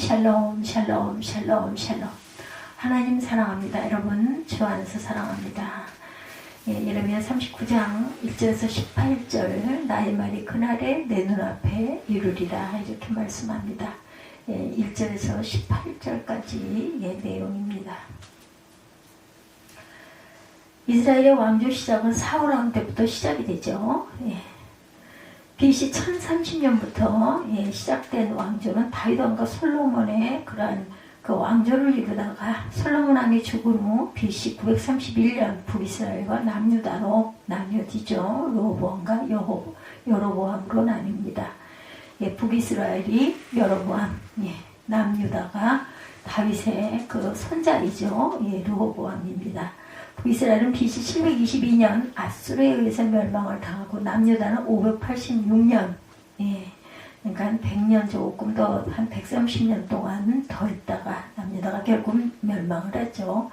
샬롬 샬롬 샬롬 샬롬. 하나님 사랑합니다. 여러분 주 안에서 사랑합니다. 예레미야 39장 1절에서 18절 나의 말이 그날에 내 눈앞에 이루리라 이렇게 말씀합니다. 1절에서 18절까지의 내용입니다. 이스라엘의 왕조 시작은 사울 왕 때부터 시작이 되죠. BC 1030년부터 시작된 왕조는 다윗 왕과 솔로몬의 그러한 그 왕조를 이루다가 솔로몬 왕이 죽은 후 BC 931년 북이스라엘과 남유다로 나뉘어지죠. 로보암과 여로보암으로 나뉩니다. 북이스라엘이 여로보암, 남유다가 다윗의 그 손자이죠. 르호보암입니다. 북이스라엘은 BC 722년 아수르에 의해서 멸망을 당하고 남유다는 586년, 그러니까 100년 조금 더 한 130년 동안 더 있다가 남유다가 결국 멸망을 하죠.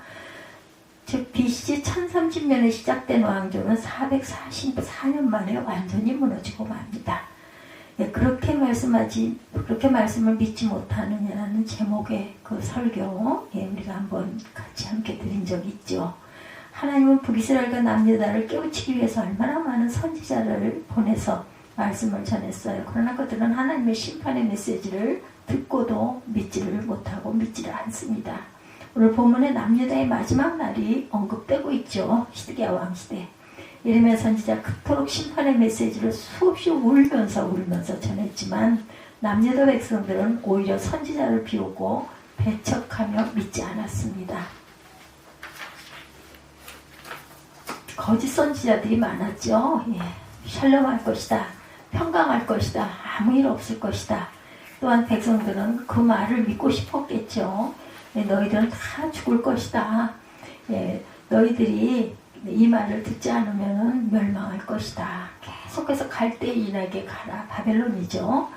즉 BC 1030년에 시작된 왕조는 444년 만에 완전히 무너지고 맙니다. 그렇게 말씀을 믿지 못하느냐는 제목의 그 설교 우리가 한번 같이 함께 드린 적이 있죠. 하나님은 북이스라엘과 남유다를 깨우치기 위해서 얼마나 많은 선지자를 보내서 말씀을 전했어요. 그러나 그들은 하나님의 심판의 메시지를 듣고도 믿지를 못하고 믿지를 않습니다. 오늘 본문에 남유다의 마지막 날이 언급되고 있죠. 시드기야 왕 시대. 예레미야 선지자 그토록 심판의 메시지를 수없이 울면서 전했지만 남유다 백성들은 오히려 선지자를 비웃고 배척하며 믿지 않았습니다. 거짓 선지자들이 많았죠. 샬롬할 것이다. 평강할 것이다. 아무 일 없을 것이다. 또한 백성들은 그 말을 믿고 싶었겠죠. 너희들은 다 죽을 것이다. 너희들이 이 말을 듣지 않으면 멸망할 것이다. 계속해서 갈대인에게 가라. 바벨론이죠.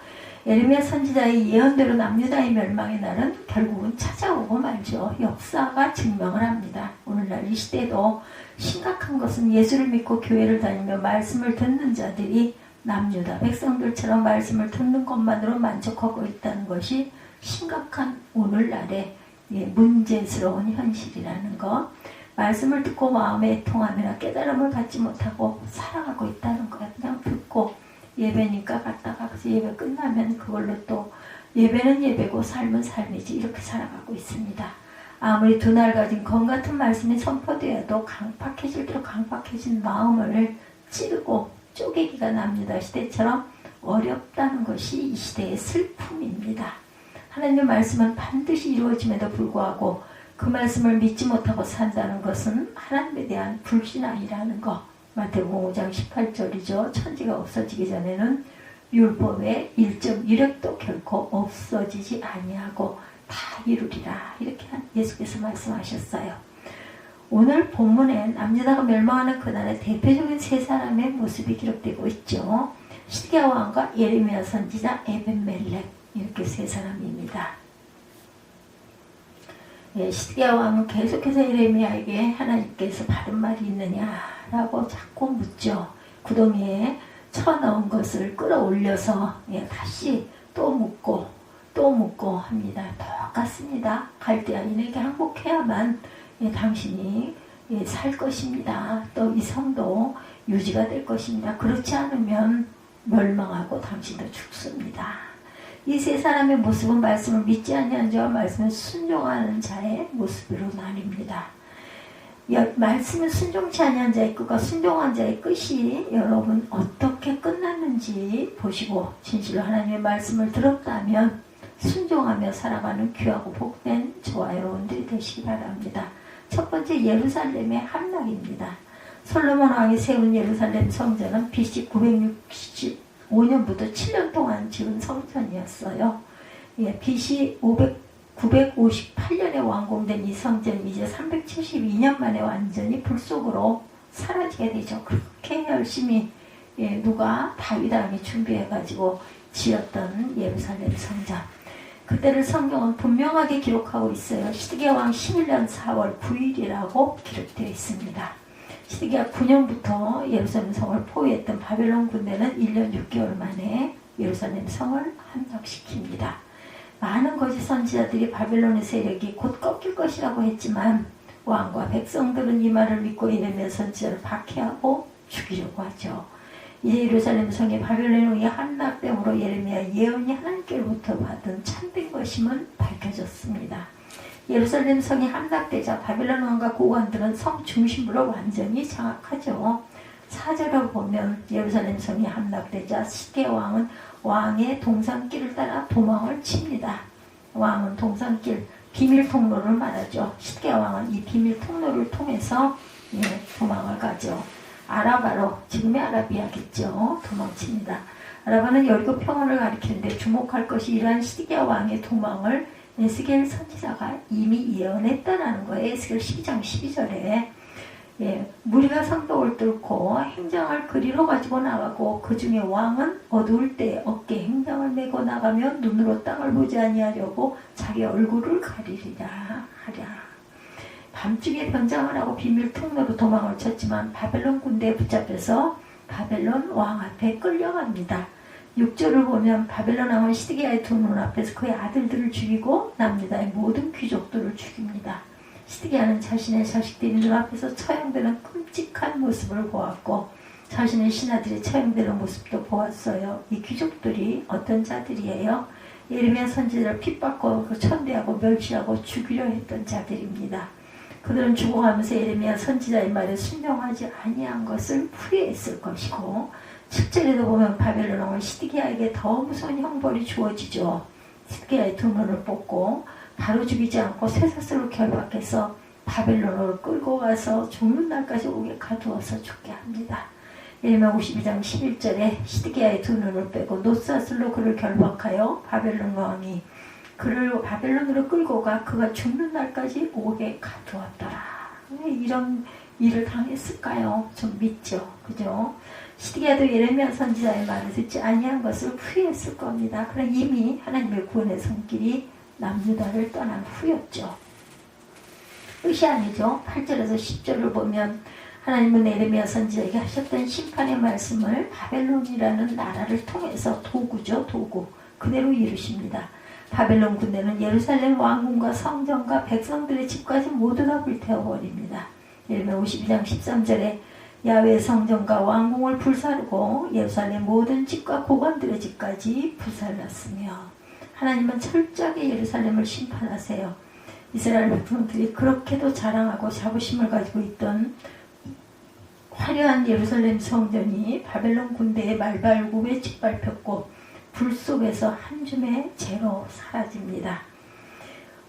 예레미야 선지자의 예언대로 남유다의 멸망의 날은 결국은 찾아오고 말죠. 역사가 증명을 합니다. 오늘날 이 시대도 심각한 것은 예수를 믿고 교회를 다니며 말씀을 듣는 자들이 남유다 백성들처럼 말씀을 듣는 것만으로 만족하고 있다는 것이 심각한 오늘날의 문제스러운 현실이라는 것. 말씀을 듣고 마음에 통하면 깨달음을 갖지 못하고 살아가고 있다는 거예요. 그냥 듣고 예배니까 갔다가 예배 끝나면 그걸로 또 예배는 예배고 삶은 삶이지 이렇게 살아가고 있습니다. 아무리 두 날 가진 검 같은 말씀이 선포되어도 강팍해진 마음을 찌르고 쪼개기가 남유다 시대처럼 어렵다는 것이 이 시대의 슬픔입니다. 하나님의 말씀은 반드시 이루어짐에도 불구하고 그 말씀을 믿지 못하고 산다는 것은 하나님에 대한 불신앙이라는 것. 마태복음 5장 18절이죠. 천지가 없어지기 전에는 율법의 1.1획도 결코 없어지지 아니하고 다 이루리라. 이렇게 예수께서 말씀하셨어요. 오늘 본문에 남유다가 멸망하는 그날의 대표적인 세 사람의 모습이 기록되고 있죠. 시드기야 왕과 예레미야 선지자 에벤멜렉 이렇게 세 사람입니다. 시드기야 왕은 계속해서 예레미야에게 하나님께서 바른 말이 있느냐라고 자꾸 묻죠. 구덩이에 쳐넣은 것을 끌어올려서 다시 또 묻고 합니다. 똑같습니다. 갈대아인에게 항복해야만 당신이 살 것입니다. 또 이 성도 유지가 될 것입니다. 그렇지 않으면 멸망하고 당신도 죽습니다. 이 세 사람의 모습은 말씀을 믿지 아니하는 자와 말씀을 순종하는 자의 모습으로 나뉩니다. 말씀을 순종치 아니한 자의 끝과 순종한 자의 끝이 여러분 어떻게 끝났는지 보시고 진실로 하나님의 말씀을 들었다면 순종하며 살아가는 귀하고 복된 저와 여러분들이 되시기 바랍니다. 첫 번째 예루살렘의 함락입니다. 솔로몬 왕이 세운 예루살렘 성전은 BC 965년부터 7년 동안 지은 성전이었어요. BC 958년에 완공된 이 성전이 이제 372년 만에 완전히 불 속으로 사라지게 되죠. 그렇게 열심히 누가 다윗 왕이 준비해가지고 지었던 예루살렘 성전. 그때를 성경은 분명하게 기록하고 있어요. 시드기야 왕 11년 4월 9일이라고 기록되어 있습니다. 시드기야 9년부터 예루살렘 성을 포위했던 바벨론 군대는 1년 6개월 만에 예루살렘 성을 함락시킵니다. 많은 거짓 선지자들이 바벨론의 세력이 곧 꺾일 것이라고 했지만 왕과 백성들은 이 말을 믿고 예레미야 선지자를 박해하고 죽이려고 하죠. 이제 예루살렘 성이 바벨론의 함락됨으로 예레미야 예언이 하나님께로부터 받은 참된 것임은 밝혀졌습니다. 예루살렘 성이 함락되자 바벨론 왕과 고관들은 성 중심부로 완전히 장악하죠. 4절을 보면 예루살렘 성이 함락되자 시드기야 왕은 왕의 동산길을 따라 도망을 칩니다. 왕은 동산길, 비밀 통로를 말하죠. 시드기야 왕은 이 비밀 통로를 통해서 도망을 가죠. 아라바로, 지금의 아라비아겠죠. 도망칩니다. 아라바는 여리고 평원을 가리키는데 주목할 것이 이러한 시드기야 왕의 도망을 에스겔 선지자가 이미 예언했다라는 거예요. 에스겔 12장 12절에 무리가 성벽을 뚫고 행장을 그리로 가지고 나가고 그 중에 왕은 어두울 때 어깨에 행장을 메고 나가면 눈으로 땅을 보지 아니하려고 자기 얼굴을 가리리라 하랴. 밤중에 변장을 하고 비밀 통로로 도망을 쳤지만 바벨론 군대에 붙잡혀서 바벨론 왕 앞에 끌려갑니다. 6절을 보면 바벨론 왕은 시드기야의 두 눈 앞에서 그의 아들들을 죽이고 남유다의 모든 귀족들을 죽입니다. 시드기야는 자신의 자식들이 눈앞에서 처형되는 끔찍한 모습을 보았고 자신의 신하들이 처형되는 모습도 보았어요. 이 귀족들이 어떤 자들이에요? 예레미야 선지자를 핍박하고 천대하고 멸시하고 죽이려 했던 자들입니다. 그들은 죽어가면서 예레미야 선지자의 말에 순종하지 아니한 것을 후회했을 것이고 7절에도 보면 바벨론 왕은 시드기야에게 더 무서운 형벌이 주어지죠. 시드기야의 두 눈을 뽑고 바로 죽이지 않고 쇠사슬로 결박해서 바벨론으로 끌고 가서 죽는 날까지 오게 가두어서 죽게 합니다. 예레미야 52장 11절에 시드기야의 두 눈을 빼고 놋사슬로 그를 결박하여 바벨론 왕이 그를 바벨론으로 끌고 가 그가 죽는 날까지 오게 가두었더라. 왜 이런 일을 당했을까요? 좀 믿죠. 그죠? 시드기야도 예레미야 선지자의 말을 듣지 아니한 것을 후회했을 겁니다. 그러나 이미 하나님의 구원의 손길이 남유다를 떠난 후였죠. 끝이 아니죠. 8절에서 10절을 보면 하나님은 예레미야 선지자에게 하셨던 심판의 말씀을 바벨론이라는 나라를 통해서 도구죠. 도구. 그대로 이루십니다. 바벨론 군대는 예루살렘 왕궁과 성전과 백성들의 집까지 모두 다 불태워버립니다. 예레미야 52장 13절에 야훼 성전과 왕궁을 불사르고 예루살렘 모든 집과 고관들의 집까지 불살랐으며 하나님은 철저하게 예루살렘을 심판하세요. 이스라엘 백성들이 그렇게도 자랑하고 자부심을 가지고 있던 화려한 예루살렘 성전이 바벨론 군대의 말발굽에 짓밟혔고 불 속에서 한 줌의 재로 사라집니다.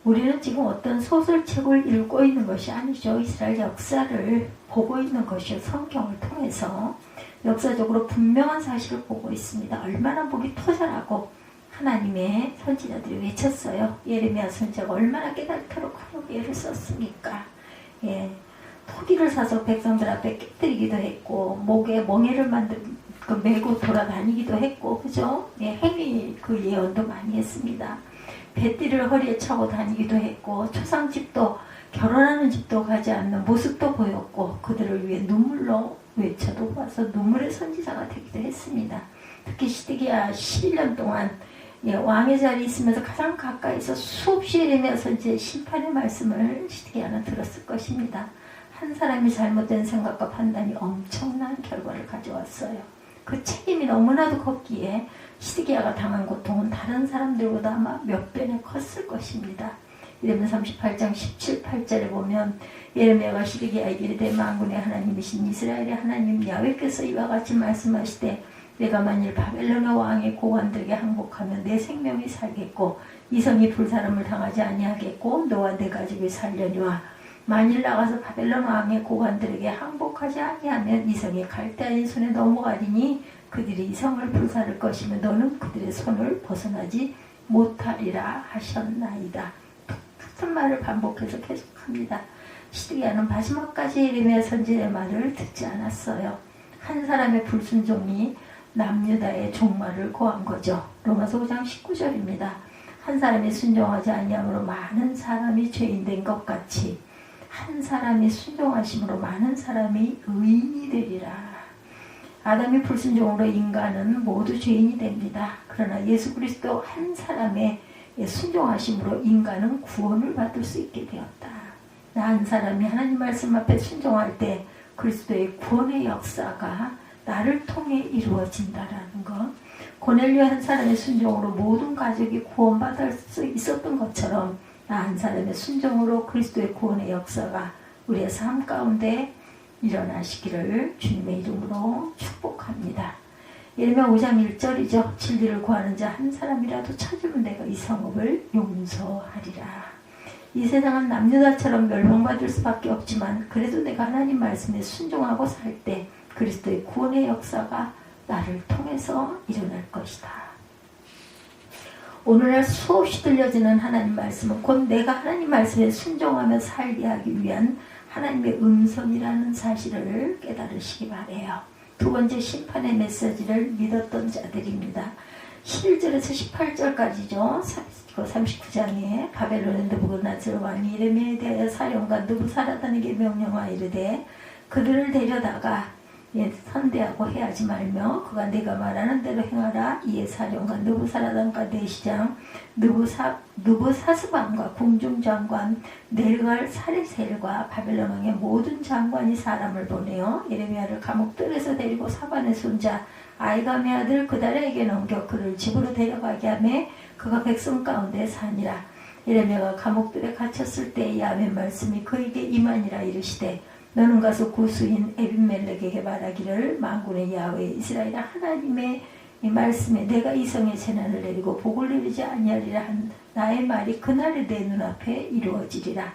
우리는 지금 어떤 소설책을 읽고 있는 것이 아니죠. 이스라엘 역사를 보고 있는 것이요. 성경을 통해서 역사적으로 분명한 사실을 보고 있습니다. 얼마나 목이 터져나고 하나님의 선지자들이 외쳤어요. 예레미야 선지자가 얼마나 깨닫도록 하루에 애를 썼습니까? 토기를 사서 백성들 앞에 깨뜨리기도 했고 목에 멍에를 메고 돌아다니기도 했고, 그죠? 행위 그 예언도 많이 했습니다. 배띠를 허리에 차고 다니기도 했고, 초상집도 결혼하는 집도 가지 않는 모습도 보였고, 그들을 위해 눈물로 외쳐도 와서 눈물의 선지자가 되기도 했습니다. 특히 시드기야 11년 동안 왕의 자리에 있으면서 가장 가까이서 수없이 예레미야 선지자의 심판의 말씀을 시드기야는 들었을 것입니다. 한 사람이 잘못된 생각과 판단이 엄청난 결과를 가져왔어요. 그 책임이 너무나도 컸기에 시드기야가 당한 고통은 다른 사람들보다 아마 몇 배는 컸을 것입니다. 예레미야 38장 17, 8절에 보면 예레미야가 시드기야에게 이르되 만군의 하나님이신 이스라엘의 하나님 야훼께서 이와 같이 말씀하시되 내가 만일 바벨론의 왕의 고관들에게 항복하면 내 생명이 살겠고 이 성이 불사름을 당하지 아니하겠고 너와 내 가족이 살려니와 만일 나가서 바벨론 왕의 고관들에게 항복하지 아니하면 이 성이 갈대아인 손에 넘어가리니 그들이 이 성을 불사를 것이며 너는 그들의 손을 벗어나지 못하리라 하셨나이다. 똑같은 말을 반복해서 계속합니다. 시드기야는 마지막까지 예레미야 선지자의 말을 듣지 않았어요. 한 사람의 불순종이 남유다의 종말을 고한 거죠. 로마서 5장 19절입니다. 한 사람이 순종하지 아니함으로 많은 사람이 죄인된 것 같이 한 사람이 순종하심으로 많은 사람이 의인이 되리라. 아담이 불순종으로 인간은 모두 죄인이 됩니다. 그러나 예수 그리스도 한 사람의 순종하심으로 인간은 구원을 받을 수 있게 되었다. 나 한 사람이 하나님 말씀 앞에 순종할 때 그리스도의 구원의 역사가 나를 통해 이루어진다라는 것. 고넬료 한 사람의 순종으로 모든 가족이 구원받을 수 있었던 것처럼 나 한 사람의 순종으로 그리스도의 구원의 역사가 우리의 삶 가운데 일어나시기를 주님의 이름으로 축복합니다. 예레미야 5장 1절이죠. 진리를 구하는 자 한 사람이라도 찾으면 내가 이 성읍을 용서하리라. 이 세상은 남유다처럼 멸망받을 수밖에 없지만 그래도 내가 하나님 말씀에 순종하고 살 때 그리스도의 구원의 역사가 나를 통해서 일어날 것이다. 오늘날 수없이 들려지는 하나님 말씀은 곧 내가 하나님 말씀에 순종하며 살게 하기 위한 하나님의 음성이라는 사실을 깨달으시기 바라요. 두 번째 심판의 메시지를 믿었던 자들입니다. 11절에서 18절까지죠. 39장에 바벨론의 느부갓네살 왕이 예레미야에 대하여 사령관 느부사라단에게 명령하여 이르되 그들을 데려다가 선대하고 해하지 말며 그가 네가 말하는 대로 행하라. 이에 사령관 느부사라단과 대시장 느부사스반과 궁중장관 네르갈 사리셀과 바벨론 왕의 모든 장관이 사람을 보내어 예레미야를 감옥들에서 데리고 사반의 손자 아이감의 아들 그달에게 넘겨 그를 집으로 데려가게 하매 그가 백성 가운데 사니라. 예레미야가 감옥들에 갇혔을 때 야훼 말씀이 그에게 임하니라. 이르시되 너는 가서 구수인 에비멜렉에게 말하기를 만군의 야훼 이스라엘 하나님의 이 말씀에 내가 이 성에 재난을 내리고 복을 내리지 아니하리라 한 나의 말이 그날에 내 눈앞에 이루어지리라.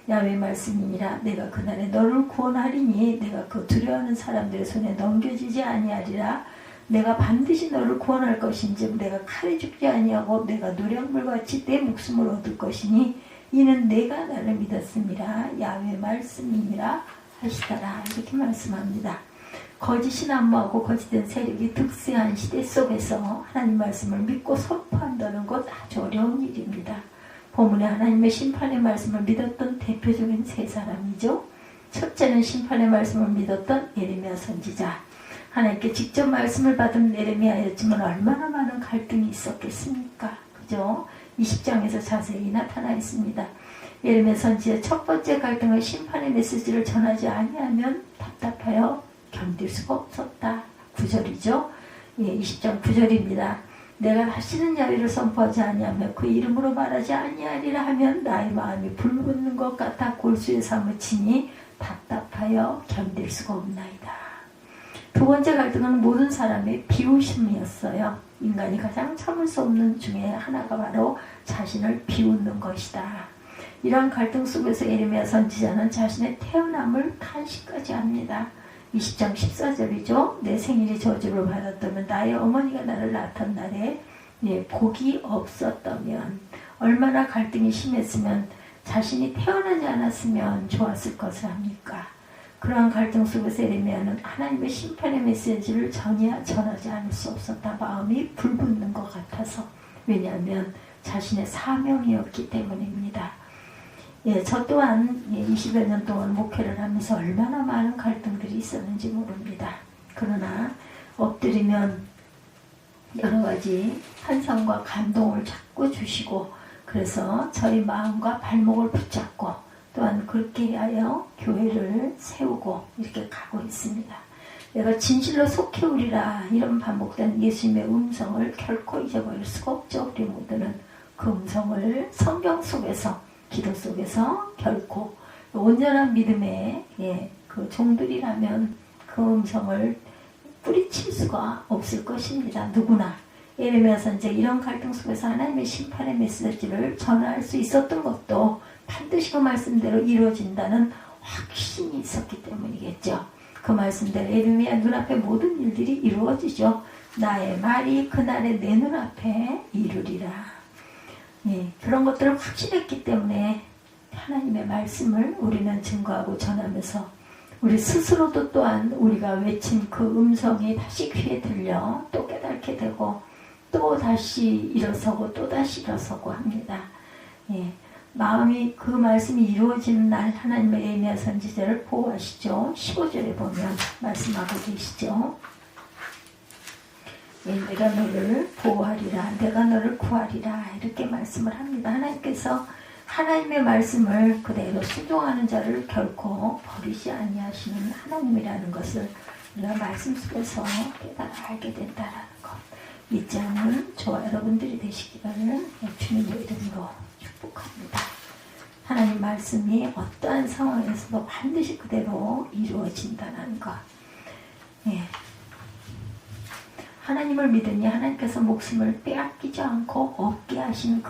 야훼 말씀이니라. 내가 그날에 너를 구원하리니 내가 그 두려워하는 사람들의 손에 넘겨지지 아니하리라. 내가 반드시 너를 구원할 것인즉 내가 칼에 죽지 아니하고 내가 노량물같이 내 목숨을 얻을 것이니 이는 내가 나를 믿었음이라. 야훼 말씀이니라 하시더라. 이렇게 말씀합니다. 거짓이 난무하고 거짓된 세력이 득세한 시대 속에서 하나님 말씀을 믿고 선포한다는 것 아주 어려운 일입니다. 본문에 하나님의 심판의 말씀을 믿었던 대표적인 세 사람이죠. 첫째는 심판의 말씀을 믿었던 예레미야 선지자. 하나님께 직접 말씀을 받은 예레미야였지만 얼마나 많은 갈등이 있었겠습니까? 그죠? 20장에서 자세히 나타나 있습니다. 예레미야 선지자의 첫 번째 갈등은 심판의 메시지를 전하지 아니하면 답답하여 견딜 수가 없었다. 9절이죠. 예, 20장 9절입니다. 내가 다시는 야훼를 선포하지 아니하며 그 이름으로 말하지 아니하리라 하면 나의 마음이 불붙는 것 같아 골수에 사무치니 답답하여 견딜 수가 없나이다. 두 번째 갈등은 모든 사람의 비웃음이었어요. 인간이 가장 참을 수 없는 중에 하나가 바로 자신을 비웃는 것이다. 이러한 갈등 속에서 예레미야 선지자는 자신의 태어남을 탄식까지 합니다. 20장 14절이죠. 내 생일이 저주를 받았다면 나의 어머니가 나를 낳던 날에 복이 없었다면 얼마나 갈등이 심했으면 자신이 태어나지 않았으면 좋았을 것을 합니까? 그러한 갈등 속에서 예레미야는 하나님의 심판의 메시지를 전하지 않을 수 없었다. 마음이 불붙는 것 같아서. 왜냐하면 자신의 사명이었기 때문입니다. 예, 저 또한 20여 년 동안 목회를 하면서 얼마나 많은 갈등들이 있었는지 모릅니다. 그러나 엎드리면 여러 가지 환상과 감동을 자꾸 주시고 그래서 저희 마음과 발목을 붙잡고 또한 그렇게 하여 교회를 세우고 이렇게 가고 있습니다. 내가 진실로 속해오리라 이런 반복된 예수님의 음성을 결코 잊어버릴 수가 없죠. 우리 모두는 그 음성을 성경 속에서 기도 속에서 결코 온전한 믿음의 그 종들이라면 그 음성을 뿌리칠 수가 없을 것입니다. 누구나. 예레미야 선지자 이런 갈등 속에서 하나님의 심판의 메시지를 전할 수 있었던 것도 반드시 그 말씀대로 이루어진다는 확신이 있었기 때문이겠죠. 그 말씀대로 예레미야 눈앞에 모든 일들이 이루어지죠. 나의 말이 그날에 내 눈앞에 이루리라. 예, 그런 것들을 확신했기 때문에 하나님의 말씀을 우리는 증거하고 전하면서 우리 스스로도 또한 우리가 외친 그 음성이 다시 귀에 들려 또 깨닫게 되고 또 다시 일어서고 또 다시 일어서고 합니다. 예, 마음이 그 말씀이 이루어지는 날 하나님의 예레미야 선지자를 보호하시죠. 15절에 보면 말씀하고 계시죠. 내가 너를 보호하리라, 내가 너를 구하리라 이렇게 말씀을 합니다. 하나님께서 하나님의 말씀을 그대로 순종하는 자를 결코 버리지 아니하시는 하나님이라는 것을 우리가 말씀 속에서 깨달아 알게 된다라는 것, 잊지 않는 저와 여러분들이 되시기를 주님의 이름으로 축복합니다. 하나님 말씀이 어떠한 상황에서도 반드시 그대로 이루어진다는 것. 예. 하나님을 믿으니 하나님께서 목숨을 빼앗기지 않고 얻게 하신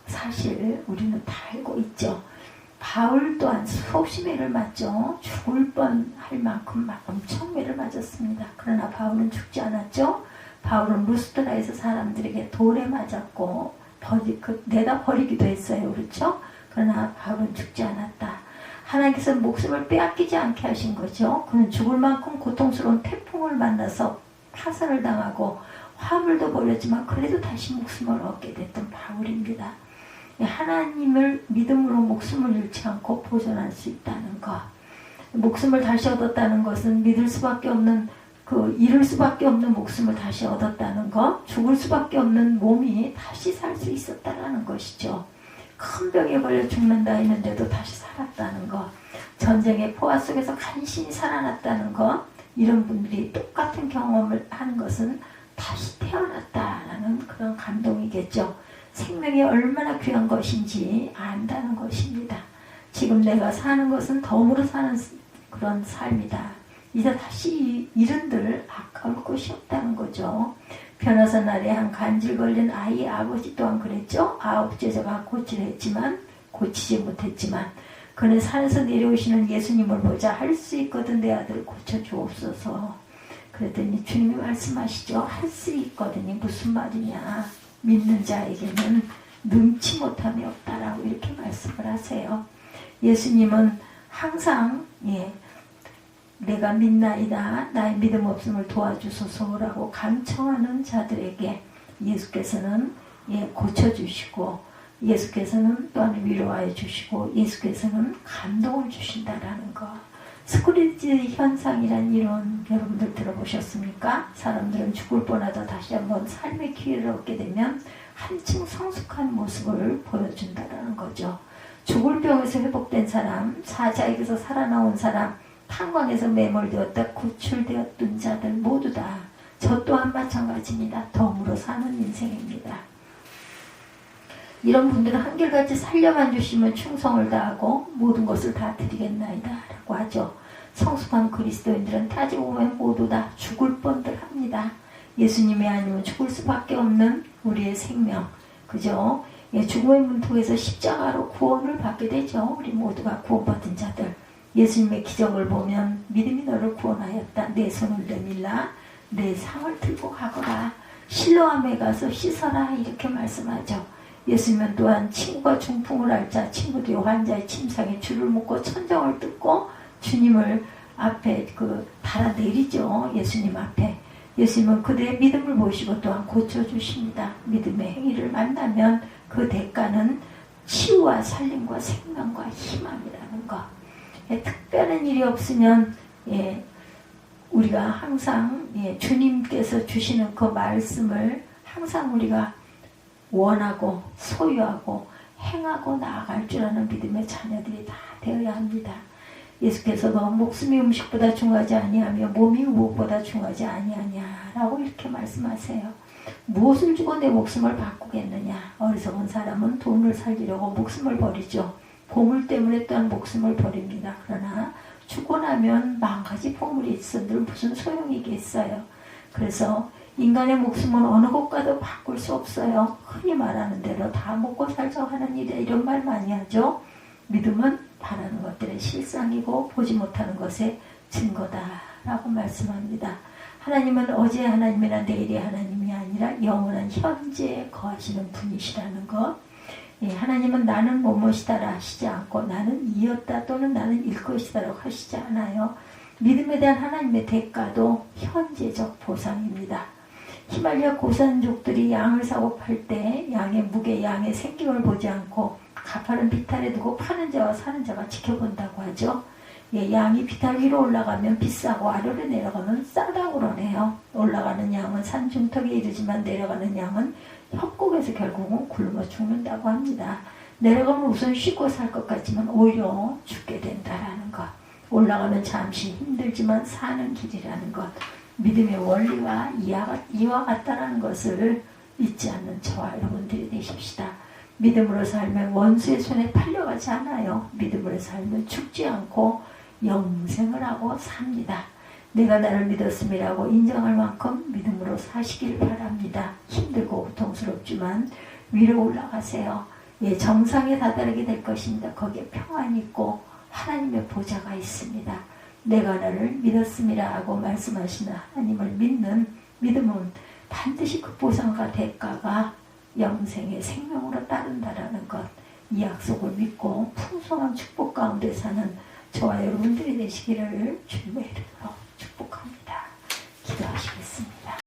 사실 우리는 다 알고 있죠. 바울 또한 수없이 매를 맞죠. 죽을 뻔할 만큼 엄청 매를 맞았습니다. 그러나 바울은 죽지 않았죠. 바울은 루스드라에서 사람들에게 돌에 맞았고 내다 버리기도 했어요. 그렇죠? 그러나 바울은 죽지 않았다. 하나님께서 목숨을 빼앗기지 않게 하신 거죠. 그는 죽을 만큼 고통스러운 태풍을 만나서 파산을 당하고 화물도 벌였지만 그래도 다시 목숨을 얻게 됐던 바울입니다. 하나님을 믿음으로 목숨을 잃지 않고 보존할 수 있다는 것. 목숨을 다시 얻었다는 것은 믿을 수밖에 없는 잃을 수밖에 없는 목숨을 다시 얻었다는 것, 죽을 수밖에 없는 몸이 다시 살 수 있었다는 것이죠. 큰 병에 걸려 죽는다 했는데도 다시 살았다는 것, 전쟁의 포화 속에서 간신히 살아났다는 것, 이런 분들이 똑같은 경험을 하는 것은 다시 태어났다라는 그런 감동이겠죠. 생명이 얼마나 귀한 것인지 안다는 것입니다. 지금 내가 사는 것은 덤으로 사는 그런 삶이다. 이제 다시 이른들 아까울 것이 없다는 거죠. 변호사 날에 한 간질 걸린 아이의 아버지 또한 그랬죠. 9째 제가 고치려 했지만 고치지 못했지만 그는 산에서 내려오시는 예수님을 보자 할 수 있거든 내 아들을 고쳐주옵소서. 그랬더니 주님이 말씀하시죠. 할 수 있거든이 무슨 말이냐. 믿는 자에게는 능치 못함이 없다라고 이렇게 말씀을 하세요. 예수님은 항상 내가 믿나이다. 나의 믿음 없음을 도와주소서라고 간청하는 자들에게 예수께서는 고쳐주시고 예수께서는 또한 위로하여 주시고 예수께서는 감동을 주신다라는 것. 스크리지 현상이란 이론 여러분들 들어보셨습니까? 사람들은 죽을 뻔하다 다시 한번 삶의 기회를 얻게 되면 한층 성숙한 모습을 보여준다라는 거죠. 죽을 병에서 회복된 사람, 사자에게서 살아나온 사람, 탄광에서 매몰되었다 구출되었던 자들 모두 다 저 또한 마찬가지입니다. 덤으로 사는 인생입니다. 이런 분들은 한결같이 살려만 주시면 충성을 다하고 모든 것을 다 드리겠나이다 라고 하죠. 성숙한 그리스도인들은 따지고 보면 모두 다 죽을 뻔들 합니다. 예수님이 아니면 죽을 수밖에 없는 우리의 생명, 그죠? 죽음의 문턱에서 십자가로 구원을 받게 되죠. 우리 모두가 구원받은 자들. 예수님의 기적을 보면 믿음이 너를 구원하였다. 내 손을 내밀라. 내 상을 들고 가거라. 실로암에 가서 씻어라. 이렇게 말씀하죠. 예수님은 또한 친구가 중풍을 앓자 친구들이 환자의 침상에 줄을 묶고 천정을 뜯고 주님을 앞에 달아내리죠. 예수님 앞에. 예수님은 그들의 믿음을 보시고 또한 고쳐주십니다. 믿음의 행위를 만나면 그 대가는 치유와 살림과 생명과 희망이라는 것. 특별한 일이 없으면 우리가 항상 주님께서 주시는 그 말씀을 항상 우리가 원하고 소유하고 행하고 나아갈 줄 아는 믿음의 자녀들이 다 되어야 합니다. 예수께서도 목숨이 음식보다 중요하지 아니하며 몸이 무엇보다 중요하지 아니하냐라고 이렇게 말씀하세요. 무엇을 주고 내 목숨을 바꾸겠느냐. 어리석은 사람은 돈을 살리려고 목숨을 버리죠. 보물 때문에 또한 목숨을 버립니다. 그러나 죽고 나면 만가지 보물이 있어도 무슨 소용이겠어요. 그래서 인간의 목숨은 어느 곳과도 바꿀 수 없어요. 흔히 말하는 대로 다 먹고 살자고 하는 일에 이런 말 많이 하죠. 믿음은 바라는 것들의 실상이고 보지 못하는 것의 증거다라고 말씀합니다. 하나님은 어제의 하나님이나 내일의 하나님이 아니라 영원한 현재에 거하시는 분이시라는 것. 하나님은 나는 뭐뭐시다라 하시지 않고 나는 이었다 또는 나는 일것이다라고 하시지 않아요. 믿음에 대한 하나님의 대가도 현재적 보상입니다. 히말리아 고산족들이 양을 사고 팔 때 양의 무게, 양의 생김을 보지 않고 가파른 비탈에 두고 파는 자와 사는 자가 지켜본다고 하죠. 예, 양이 비탈 위로 올라가면 비싸고 아래로 내려가면 싸다고 그러네요. 올라가는 양은 산중턱에 이르지만 내려가는 양은 협곡에서 결국은 굶어 죽는다고 합니다. 내려가면 우선 쉬고 살 것 같지만 오히려 죽게 된다라는 것. 올라가면 잠시 힘들지만 사는 길이라는 것. 믿음의 원리와 이와 같다라는 것을 잊지 않는 저와 여러분들이 되십시다. 믿음으로 살면 원수의 손에 팔려가지 않아요. 믿음으로 살면 죽지 않고 영생을 하고 삽니다. 내가 나를 믿었음이라고 인정할 만큼 믿음으로 사시길 바랍니다. 힘들고 고통스럽지만 위로 올라가세요. 예, 정상에 다다르게 될 것입니다. 거기에 평안이 있고 하나님의 보좌가 있습니다. 내가 나를 믿었음이라고 말씀하시는 하나님을 믿는 믿음은 반드시 그 보상과 대가가 영생의 생명으로 따른다라는 것, 이 약속을 믿고 풍성한 축복 가운데 사는 저와 여러분들이 되시기를 주님의 이름으로